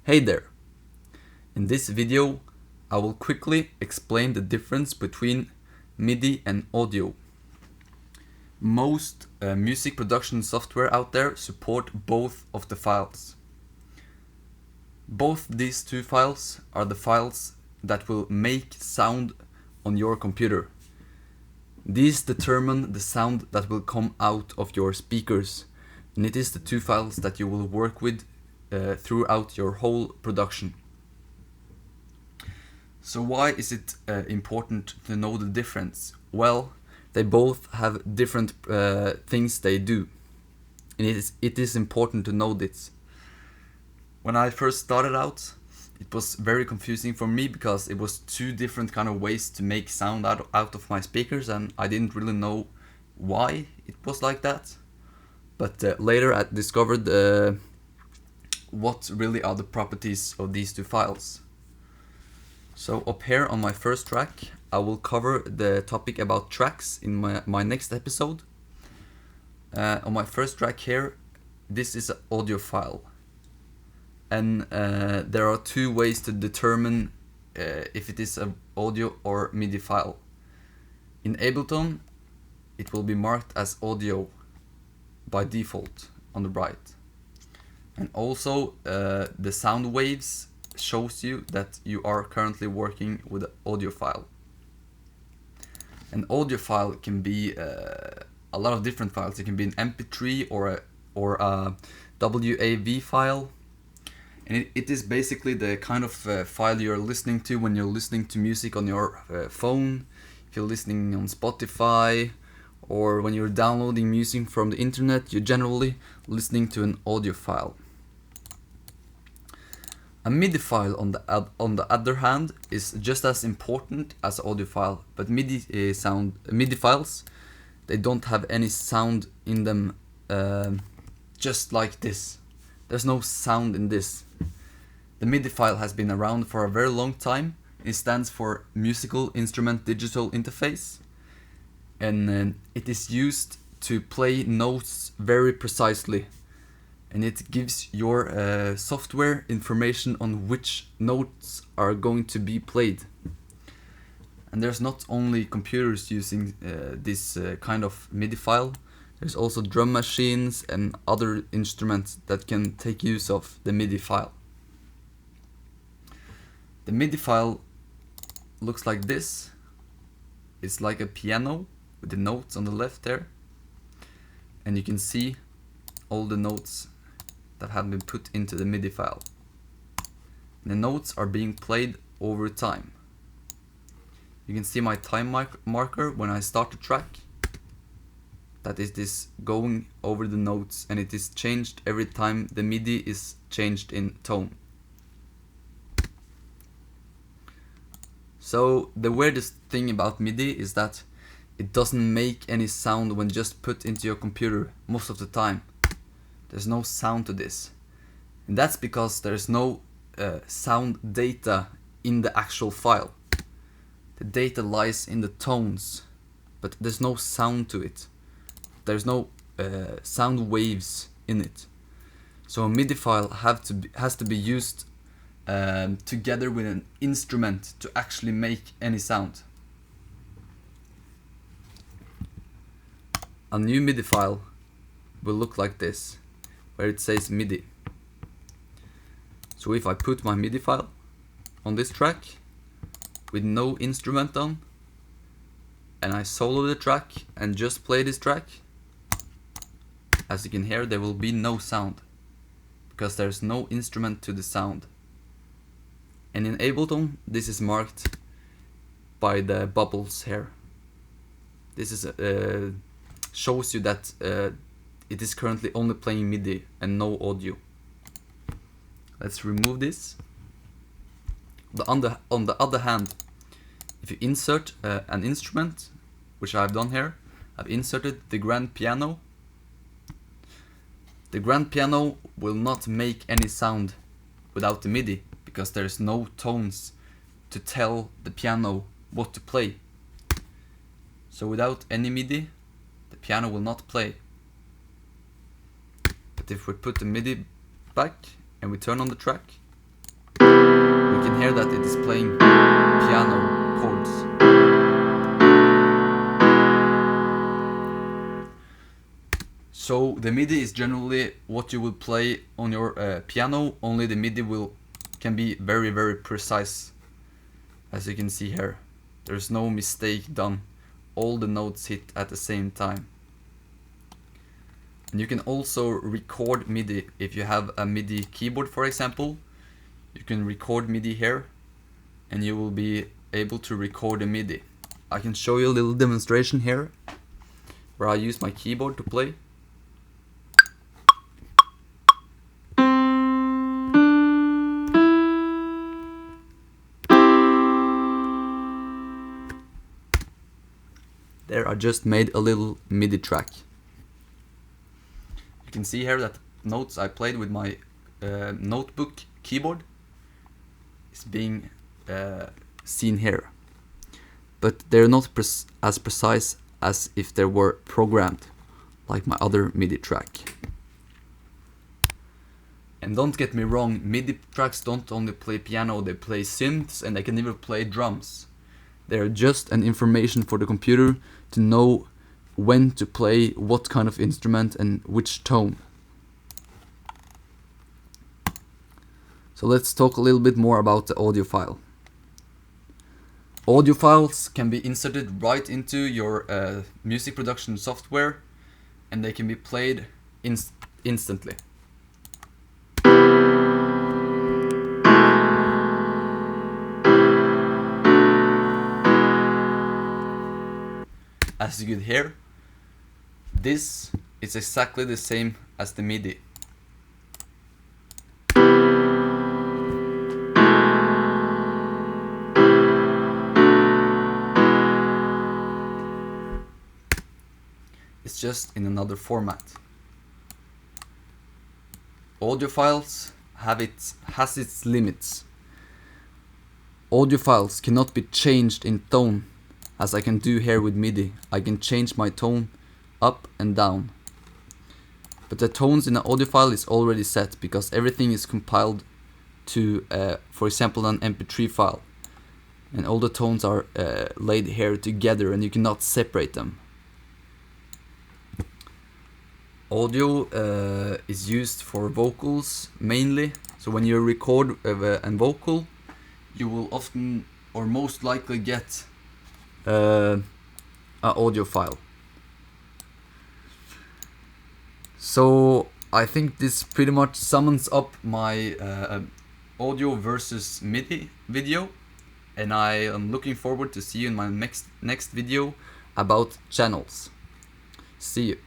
Hey there! In this video I will quickly explain the difference between MIDI and audio. Most music production software out there support both of the files. Both these two files are the files that will make sound on your computer. These determine the sound that will come out of your speakers, and it is the two files that you will work with throughout your whole production. So why is it important to know the difference? Well, they both have different things they do, and it is important to know this. When I first started out, it was very confusing for me because it was two different kind of ways to make sound out of my speakers, and I didn't really know why it was like that. But later I discovered what really are the properties of these two files. So up here on my first track, I will cover the topic about tracks in my next episode. On my first track here, this is an audio file. And there are two ways to determine if it is an audio or MIDI file. In Ableton, it will be marked as audio by default on the right. And also the sound waves shows you that you are currently working with an audio file. An audio file can be a lot of different files. It can be an MP3 or a WAV file. And it is basically the kind of file you're listening to when you're listening to music on your phone, if you're listening on Spotify, or when you're downloading music from the internet, you're generally listening to an audio file. A MIDI file, on the other hand, is just as important as an audio file, but MIDI files, they don't have any sound in them, just like this. There's no sound in this. The MIDI file has been around for a very long time. It stands for Musical Instrument Digital Interface, and it is used to play notes very precisely. And it gives your software information on which notes are going to be played. And there's not only computers using this kind of MIDI file, there's also drum machines and other instruments that can take use of the MIDI file. The MIDI file looks like this. It's like a piano with the notes on the left there. And you can see all the notes that have been put into the MIDI file. The notes are being played over time. You can see my time marker when I start the track. That is this going over the notes, and it is changed every time the MIDI is changed in tone. So the weirdest thing about MIDI is that it doesn't make any sound when just put into your computer most of the time. There's no sound to this. And that's because there's no sound data in the actual file. The data lies in the tones, but there's no sound to it. There's no sound waves in it. So a MIDI file has to be used together with an instrument to actually make any sound. A new MIDI file will look like this, where it says MIDI. So if I put my MIDI file on this track with no instrument on, and I solo the track and just play this track, as you can hear, there will be no sound because there's no instrument to the sound. And in Ableton, this is marked by the bubbles here. This is shows you that it is currently only playing MIDI and no audio. Let's remove this. On the other hand, if you insert an instrument, which I've done here, I've inserted the grand piano. The grand piano will not make any sound without the MIDI because there's no tones to tell the piano what to play. So without any MIDI, the piano will not play. But if we put the MIDI back and we turn on the track, you can hear that it is playing piano chords. So the MIDI is generally what you will play on your piano, only the MIDI can be very precise. As you can see here, there's no mistake done. All the notes hit at the same time. And you can also record MIDI if you have a MIDI keyboard, for example. You can record MIDI here and you will be able to record the MIDI. I can show you a little demonstration here where I use my keyboard to play. There, I just made a little MIDI track. You can see here that notes I played with my notebook keyboard is being seen here. But they're not as precise as if they were programmed, like my other MIDI track. And don't get me wrong, MIDI tracks don't only play piano, they play synths and they can even play drums. They are just an information for the computer to know when to play what kind of instrument and which tone. So let's talk a little bit more about the audio file. Audio files can be inserted right into your music production software and they can be played instantly. As you could hear, this is exactly the same as the MIDI. It's just in another format. Audio files has its limits. Audio files cannot be changed in tone as I can do here with MIDI. I can change my tone up and down. But the tones in an audio file is already set because everything is compiled to, for example, an MP3 file. And all the tones are laid here together and you cannot separate them. Audio is used for vocals mainly. So when you record a vocal, you will often or most likely get an audio file. So I think this pretty much sums up my audio versus MIDI video, and I am looking forward to see you in my next video about channels. See you.